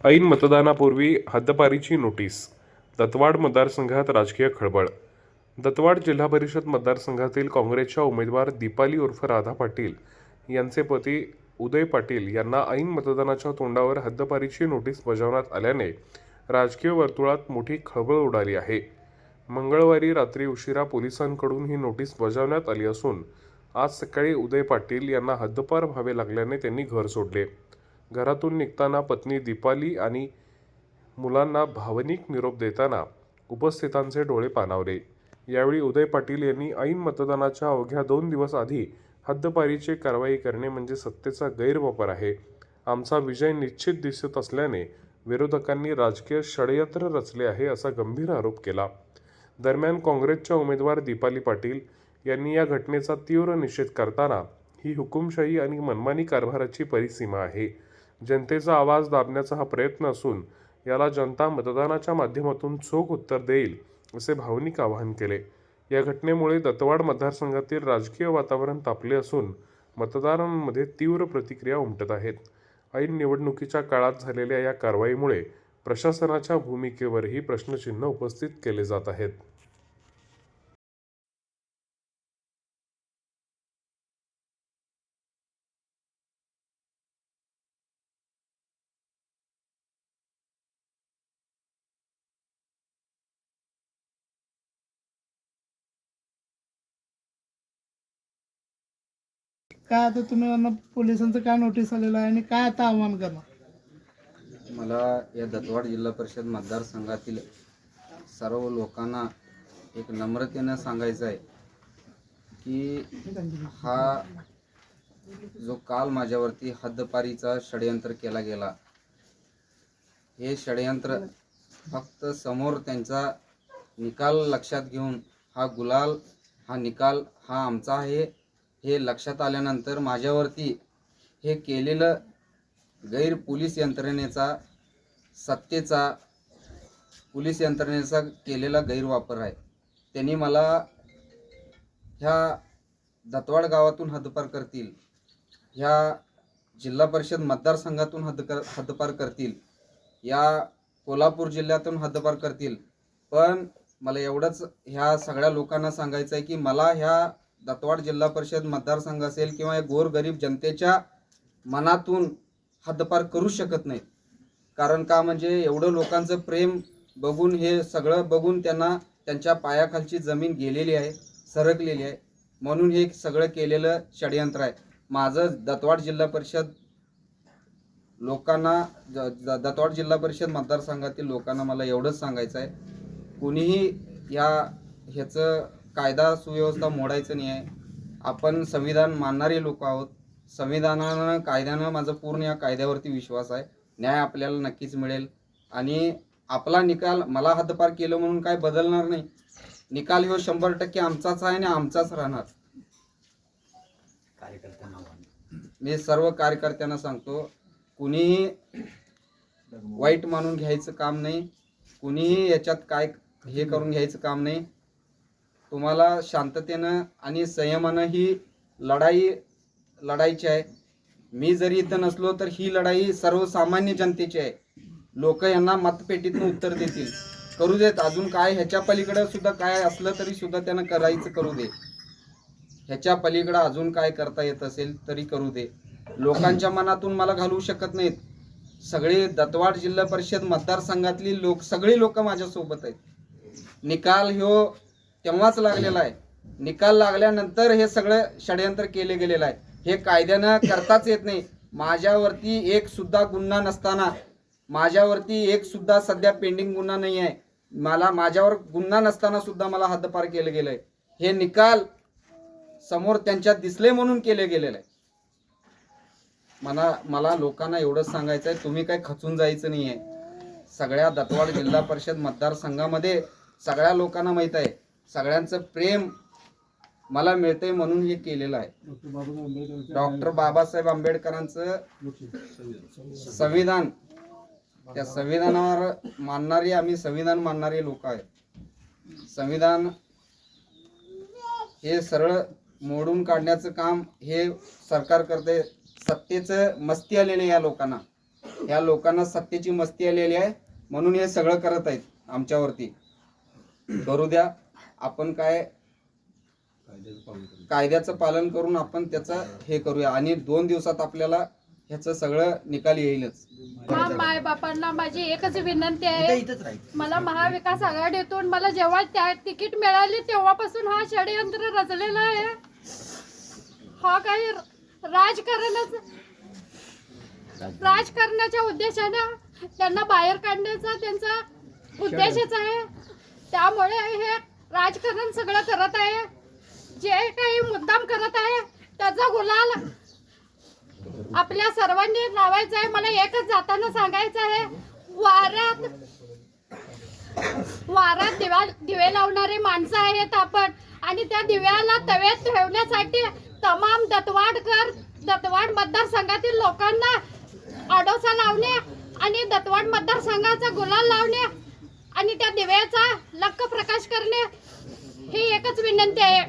ऐन मतदानापूर्वी हद्दपारीची नोटीस. दत्तवाड मतदारसंघात राजकीय खळबळ. दत्तवाड जिल्हा परिषद मतदारसंघातील काँग्रेसच्या उमेदवार दीपाली उर्फ राधा पाटील यांचे पती उदय पाटील यांना ऐन मतदानाच्या तोंडावर हद्दपारीची नोटीस बजावण्यात आल्याने राजकीय वर्तुळात मोठी खळबळ उडाली आहे. मंगळवारी रात्री उशिरा पोलिसांकडून ही नोटीस बजावण्यात आली असून आज सकाळी उदय पाटील यांना हद्दपार व्हावे लागल्याने त्यांनी घर सोडले. घरातून निघताना पत्नी दीपाली आणि मुलांना भावनिक निरोप देताना उपस्थितांचे डोळे पाणावले. यावेळी उदय पाटील यांनी ऐन मतदानाच्या अवघ्या 2 दिवस आधी हद्दपारीची कारवाई करणे म्हणजे सत्तेचा गैरवापर आहे. आमचा विजय निश्चित दिसत असल्याने विरोधकांनी राजकीय षडयंत्र रचले आहे असा गंभीर आरोप केला. दरम्यान काँग्रेसच्या उमेदवार दीपाली पाटील यांनी या घटनेचा तीव्र निषेध करताना ही हुकुमशाही आणि मनमानी कारभाराची परिसीमा आहे. जनतेचा आवाज दाबण्याचा हा प्रयत्न असून याला जनता मतदानाच्या माध्यमातून चोख उत्तर देईल असे भावनिक आवाहन केले. या घटनेमुळे दत्तवाड मतदारसंघातील राजकीय वातावरण तापले असून मतदारांमध्ये तीव्र प्रतिक्रिया उमटत आहेत. ऐन निवडणुकीच्या काळात झालेल्या या कारवाईमुळे प्रशासनाच्या भूमिकेवरही प्रश्नचिन्ह उपस्थित केले जात आहेत. काय आता तुम्ही यांना पोलिसांचं काय नोटीस आलेलं आहे आणि काय आता आव्हान करणार? मला या दत्तवाड जिल्हा परिषद मतदारसंघातील सर्व लोकांना एक नम्रतेनं सांगायचं आहे की हा जो काल माझ्यावरती हद्दपारीचा षडयंत्र केला गेला, हे षडयंत्र फक्त समोर त्यांचा निकाल लक्षात घेऊन हा निकाल हा आमचा आहे हे लक्षात आल्यानंतर माझ्यावरती हे केलेलं पोलीस यंत्रणेचा केलेला गैरवापर आहे. त्यांनी मला ह्या दत्तवाड गावातून हद्दपार करतील, ह्या जिल्हा परिषद मतदारसंघातून हद्दपार करतील, या कोल्हापूर जिल्ह्यातून हद्दपार करतील. पण मला एवढंच ह्या सगळ्या लोकांना सांगायचं आहे की मला ह्या दत्तवाड जिल्हा परिषद मतदारसंघ असेल किंवा या गोरगरीब जनतेच्या मनातून हद्दपार करू शकत नाहीत. कारण का म्हणजे एवढं लोकांचं प्रेम बघून, हे सगळं बघून त्यांना त्यांच्या पायाखालची जमीन गेलेली आहे, सरकलेली आहे. म्हणून हे सगळं केलेलं षडयंत्र आहे. माझं दत्तवाड जिल्हा परिषद लोकांना, दत्तवाड जिल्हा परिषद मतदारसंघातील लोकांना मला एवढंच सांगायचं आहे, कुणीही ह्याचं कायदा सुव्यवस्था मोडायचं नाही आहे. आपण संविधान मानणारे लोक आहोत. संविधानानं, कायद्यानं माझं पूर्ण या कायद्यावरती विश्वास आहे. न्याय आपल्याला नक्कीच मिळेल आणि आपला निकाल, मला हद्दपार केलं म्हणून काय बदलणार नाही. निकाल ह्यो 100% आमचाच आहे आणि आमचाच राहणार. मी सर्व कार्यकर्त्यांना सांगतो, कुणीही वाईट मानून घ्यायचं काम नाही, कुणीही याच्यात काय हे करून घ्यायचं काम नाही. तुम्हाला शांततेनं आणि संयमानं ही लढाईची आहे. मी जरी इथं नसलो तर ही लढाई सर्वसामान्य जनतेची आहे. लोक यांना मतपेटीतून उत्तर देतील. करू देत, अजून काय ह्याच्या पलीकडे सुद्धा काय असलं तरी सुद्धा त्यांना करायचं करू दे. ह्याच्या पलीकडे अजून काय करता येत असेल तरी करू दे. लोकांच्या मनातून मला घालवू शकत नाहीत. सगळे दत्तवाड जिल्हा परिषद मतदारसंघातली सगळी लोक माझ्यासोबत आहेत. निकाल ह्यो तेव्हाच लागलेला आहे. निकाल लागल्यानंतर हे सगळं षडयंत्र केले गेलेलं आहे. हे कायद्यानं करताच येत नाही. माझ्यावरती एक सुद्धा गुन्हा नसताना, माझ्यावरती एक सुद्धा सध्या पेंडिंग गुन्हा नाही आहे, माझ्यावर गुन्हा नसताना सुद्धा मला हद्दपार केलं गेलं आहे. हे निकाल समोर त्यांच्या दिसले म्हणून केले गेलेलं आहे. मला लोकांना एवढंच सांगायचं आहे, तुम्ही काय खचून जायचं नाही आहे. सगळ्या दत्तवाड जिल्हा परिषद मतदारसंघामध्ये सगळ्या लोकांना माहीत आहे, सगळ्यांचं प्रेम मला मिळतंय म्हणून हे केलेलं आहे. डॉक्टर बाबासाहेब आंबेडकरांचं संविधान, त्या संविधानावर मानणारी, आम्ही संविधान मानणारे लोक आहेत. संविधान हे सरळ मोडून काढण्याचं काम हे सरकार करते. सत्तेचं मस्ती आलेली या लोकांना. या लोकांना सत्तेची मस्ती आलेली आहे म्हणून हे सगळं करत आहेत आमच्यावरती. करू द्या, आपण काय कायद्याचं पालन करून आपण त्याचं हे करूया आणि 2 दिवसात आपल्याला ह्याचं सगळं निकाल येईलच. माय बापांना माझी एकच विनंती आहे, मला महाविकास आघाडीतून मला जेव्हा त्या तिकीट मिळाली तेव्हापासून हा षडयंत्र रचलेला आहे. हा काही राजकारणाच्या उद्देशाने त्यांना बाहेर काढण्याचा त्यांचा उद्देशच आहे. त्यामुळे हे राजकारण सगळं करत आहे. जे काही मुद्दाम करत आहे त्याचा गुलाल आपल्या सर्वांनी लावायचा आहे. मला एकच जाताना सांगायचं आहे, वारात दिवे लावणारे माणसं आहेत आपण, आणि त्या दिव्याला तव्यात ठेवण्यासाठी तमाम दत्तवाड मतदारसंघातील लोकांना आडोसा लावणे आणि दत्तवाड मतदारसंघाचा गुलाल लावणे आणि त्या दिव्याचा लख प्रकाश करणे ही एकच विनंती आहे.